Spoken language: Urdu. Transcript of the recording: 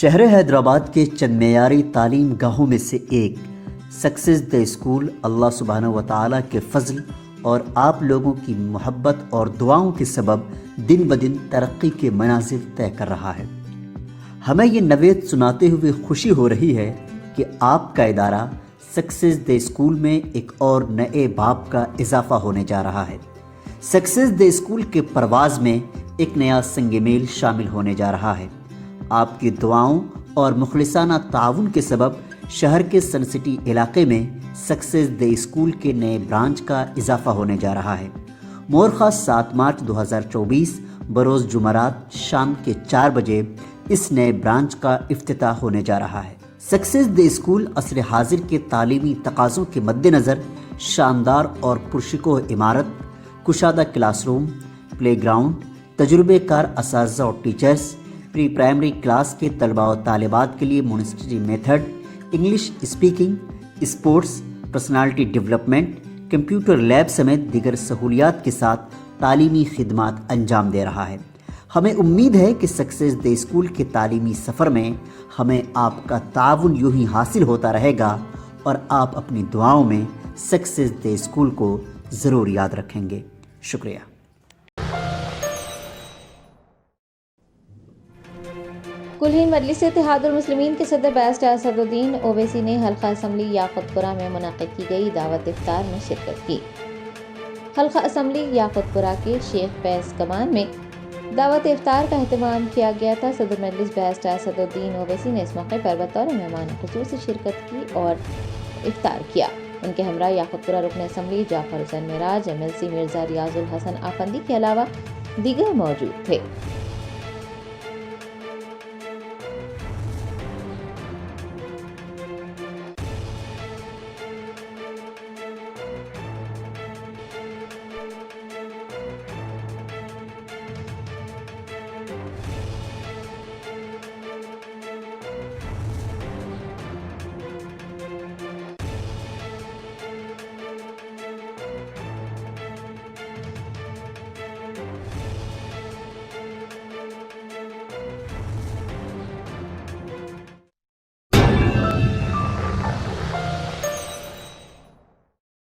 شہر حیدرآباد کے چند معیاری تعلیم گاہوں میں سے ایک سکسیز دا اسکول اللہ سبحانہ و تعالیٰ کے فضل اور آپ لوگوں کی محبت اور دعاؤں کے سبب دن بدن ترقی کے منازل طے کر رہا ہے۔ ہمیں یہ نوید سناتے ہوئے خوشی ہو رہی ہے کہ آپ کا ادارہ سکسیز دا اسکول میں ایک اور نئے باب کا اضافہ ہونے جا رہا ہے۔ سکسیز دا اسکول کے پرواز میں ایک نیا سنگ میل شامل ہونے جا رہا ہے۔ آپ کی دعاؤں اور مخلصانہ تعاون کے سبب شہر کے سن سٹی علاقے میں سکسیز دا اسکول کے نئے برانچ کا اضافہ ہونے جا رہا ہے۔ مورخہ 7 مارچ 2024 بروز جمعرات شام کے 4 بجے اس نئے برانچ کا افتتاح ہونے جا رہا ہے۔ سکسیز دا اسکول عصر حاضر کے تعلیمی تقاضوں کے مد نظر شاندار اور پرشکوہ عمارت، کشادہ کلاس روم، پلے گراؤنڈ، تجربے کار اساتذہ اور ٹیچرز، پری پرائمری کلاس کے طلباء و طالبات کے لیے Montessori method, English speaking, sports, personality development, computer lab سمیت دیگر سہولیات کے ساتھ تعلیمی خدمات انجام دے رہا ہے۔ ہمیں امید ہے کہ سکسیز دا اسکول کے تعلیمی سفر میں ہمیں آپ کا تعاون یوں ہی حاصل ہوتا رہے گا اور آپ اپنی دعاؤں میں سکسیز دا اسکول کو ضرور یاد رکھیں گے۔ شکریہ۔ کل ہند مجلس اتحاد المسلمین کے صدر بیرسٹر اسدالدین اویسی نے حلقہ اسمبلی یاقوت پورہ میں منعقد کی گئی دعوت افطار میں شرکت کی۔ حلقہ اسمبلی یاقوت پورہ کے شیخ فیض کمان میں دعوت افطار کا اہتمام کیا گیا تھا۔ صدر مجلس بیرسٹر اسدالدین اویسی نے اس موقع پر بطور مہمان خصوصی شرکت کی اور افطار کیا۔ ان کے ہمراہ یاقوت پورہ رکن اسمبلی جعفر حسین معراج، MLC مرزا ریاض الحسن آفندی کے علاوہ دیگر موجود تھے۔